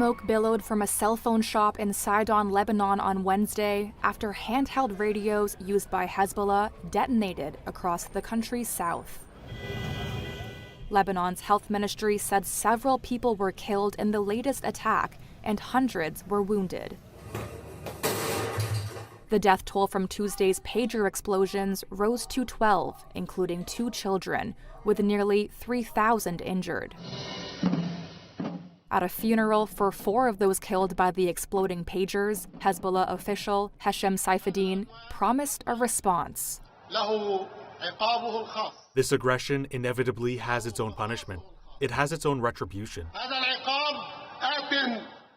smoke billowed from a cell phone shop in Sidon, Lebanon on Wednesday after handheld radios used by Hezbollah detonated across the country's south. Lebanon's health ministry said several people were killed in the latest attack and hundreds were wounded. The death toll from Tuesday's pager explosions rose to 12, including 2 children, with nearly 3,000 injured. At a funeral for 4 of those killed by the exploding pagers, Hezbollah official Heshem Saifuddin promised a response. This aggression inevitably has its own punishment. It has its own retribution.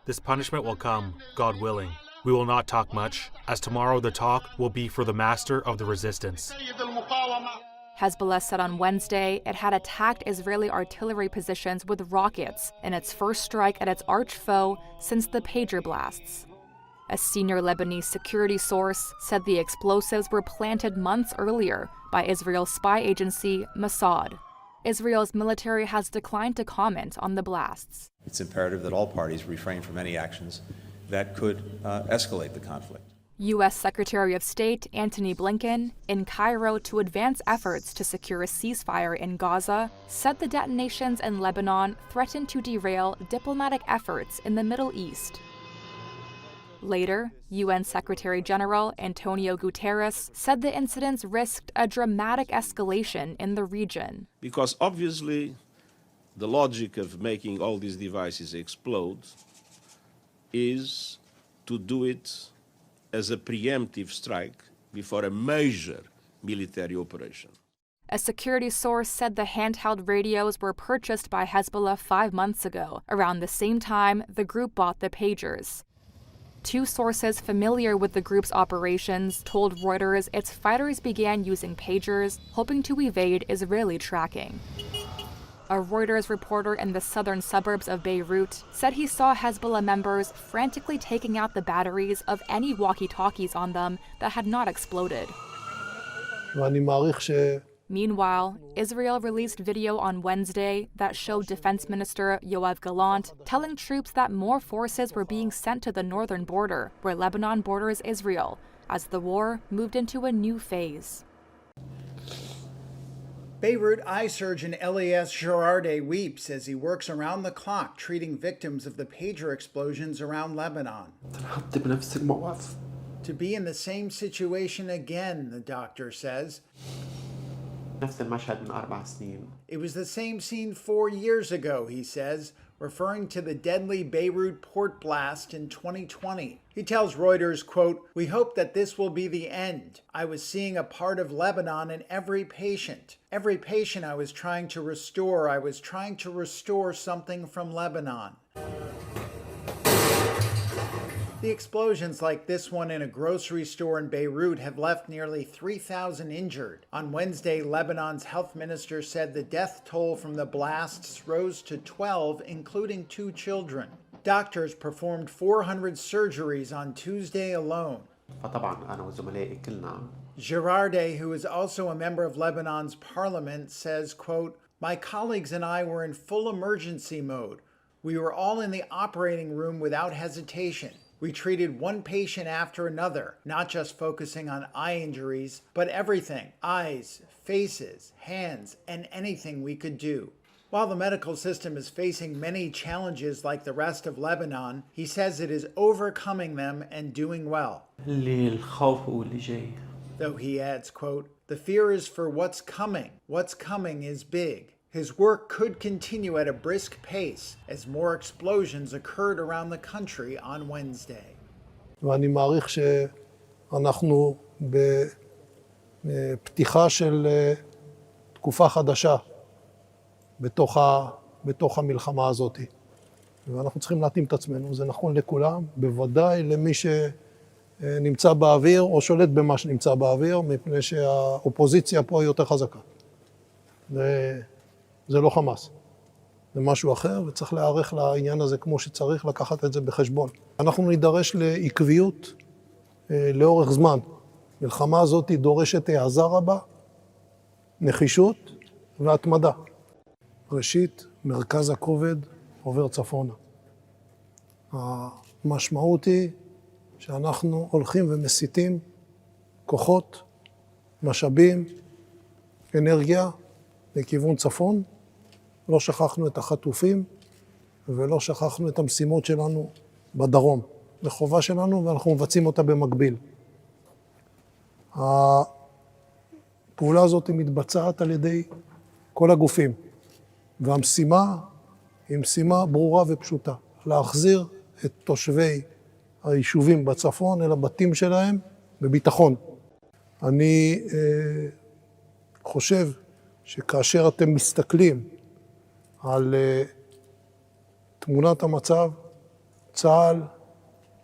This punishment will come, God willing. We will not talk much, as tomorrow the talk will be for the master of the resistance. Hezbollah said on Wednesday it had attacked Israeli artillery positions with rockets in its first strike at its arch foe since the pager blasts. A senior Lebanese security source said the explosives were planted months earlier by Israel's spy agency, Mossad. Israel's military has declined to comment on the blasts. It's imperative that all parties refrain from any actions that could escalate the conflict. U.S. Secretary of State Antony Blinken, in Cairo to advance efforts to secure a ceasefire in Gaza, said the detonations in Lebanon threatened to derail diplomatic efforts in the Middle East. Later, UN Secretary General Antonio Guterres said the incidents risked a dramatic escalation in the region. Because obviously, the logic of making all these devices explode is to do it as a preemptive strike before a major military operation. A security source said the handheld radios were purchased by Hezbollah 5 months ago, around the same time the group bought the pagers. 2 sources familiar with the group's operations told Reuters its fighters began using pagers, hoping to evade Israeli tracking. A Reuters reporter in the southern suburbs of Beirut said he saw Hezbollah members frantically taking out the batteries of any walkie-talkies on them that had not exploded. Meanwhile, Israel released video on Wednesday that showed Defense Minister Gallant telling troops that more forces were being sent to the northern border, where Lebanon borders Israel, as the war moved into a new phase. Beirut eye surgeon Elias Girardet weeps as he works around the clock treating victims of the pager explosions around Lebanon. To be in the same situation again, the doctor says. It was the same scene 4 years ago, he says, referring to the deadly Beirut port blast in 2020. He tells Reuters, quote, "We hope that this will be the end. I was seeing a part of Lebanon in every patient. Every patient I was trying to restore something from Lebanon." The explosions like this one in a grocery store in Beirut have left nearly 3,000 injured. On Wednesday, Lebanon's health minister said the death toll from the blasts rose to 12, including 2 children. Doctors performed 400 surgeries on Tuesday alone. Girardet, who is also a member of Lebanon's parliament, says, quote, "My colleagues and I were in full emergency mode. We were all in the operating room without hesitation. We treated one patient after another, not just focusing on eye injuries, but everything, eyes, faces, hands, and anything we could do." While the medical system is facing many challenges like the rest of Lebanon, he says it is overcoming them and doing well. Though he adds, quote, "The fear is for what's coming. What's coming is big." His work could continue at a brisk pace as more explosions occurred around the country on Wednesday. ואני מעריך שאנחנו בפתיחה של תקופה חדשה בתוך המלחמה הזאת. ואנחנו צריכים להתאים את עצמנו, זה נכון לכולם, בוודאי למי שנמצא באוויר או שולט במה שנמצא באוויר, מפני שהאופוזיציה פה היא יותר חזקה. זה לא חמאס, זה משהו אחר, וצריך להיערך לעניין הזה כמו שצריך לקחת את זה בחשבון. אנחנו נידרש לעקביות לאורך זמן. מלחמה הזאת דורשת העזה רבה, נחישות והתמדה. ראשית, מרכז הכובד עובר צפונה. המשמעות היא שאנחנו הולכים ומסיטים כוחות, משאבים, אנרגיה לכיוון צפון. לא שכחנו את החטופים ולא שכחנו את המשימות שלנו בדרום. זו חובה שלנו ואנחנו מבצעים אותה במקביל. הפעולה הזאת מתבצעת על ידי כל הגופים, והמשימה היא משימה ברורה ופשוטה, להחזיר את תושבי היישובים בצפון אל הבתים שלהם בביטחון. אני חושב שכאשר אתם מסתכלים על תמונת המצב, צה"ל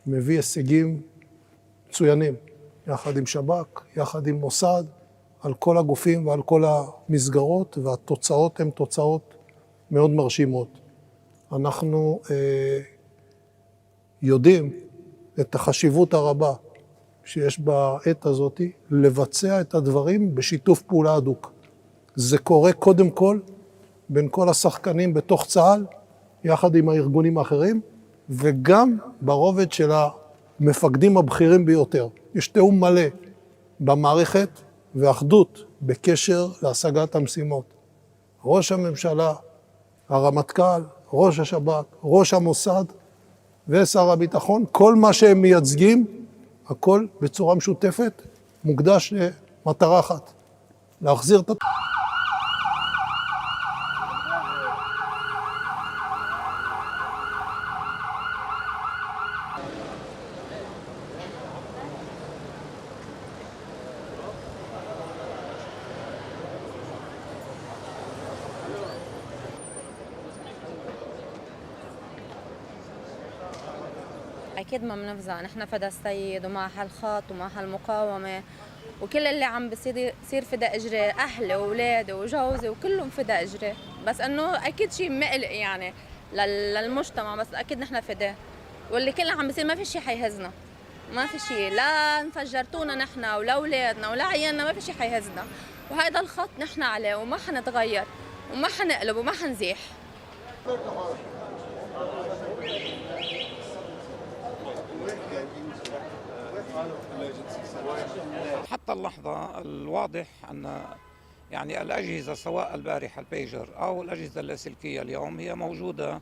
מביא הישגים מצוינים, יחד עם שב"כ, יחד עם מוסד, על כל הגופים ועל כל המסגרות, והתוצאות הן תוצאות מאוד מרשימות. אנחנו יודעים את החשיבות הרבה שיש בעת הזאת לבצע את הדברים בשיתוף פעולה הדוק. זה קורה קודם כל בין כל השחקנים בתוך צה"ל, יחד עם הארגונים האחרים, וגם ברובד של המפקדים הבכירים ביותר. יש תיאום מלא במערכת ואחדות בקשר להשגת המשימות. ראש הממשלה, הרמטכ"ל, ראש השב"כ, ראש המוסד ושר הביטחון, כל מה שהם מייצגים, הכל בצורה משותפת, מוקדש למטרה אחת, להחזיר את أكيد ما بنفزع، نحن فدا السيد ومعها الخط ومعها المقاومة وكل اللي عم بصير فدا إجري، أهلي وأولادي وجوزي وكلهم فدا إجري، بس إنه أكيد شيء مقلق يعني للمجتمع، بس أكيد نحن فداه، واللي كله عم بصير ما في شيء حيهزنا، ما في شيء، لا انفجرتونا نحن ولا أولادنا ولا عيالنا، ما في شيء حيهزنا، وهذا الخط نحن عليه وما حنتغير وما حنقلب وما حنزيح. حتى اللحظة الواضح أن يعني الأجهزة سواء البارحة البيجر أو الأجهزة اللاسلكية اليوم هي موجودة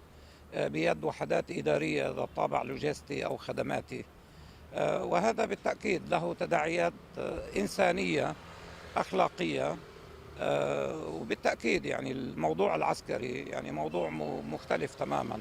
بيد وحدات إدارية ذات طابع لوجستي أو خدماتي، وهذا بالتأكيد له تداعيات إنسانية أخلاقية، وبالتأكيد يعني الموضوع العسكري يعني موضوع مختلف تماماً.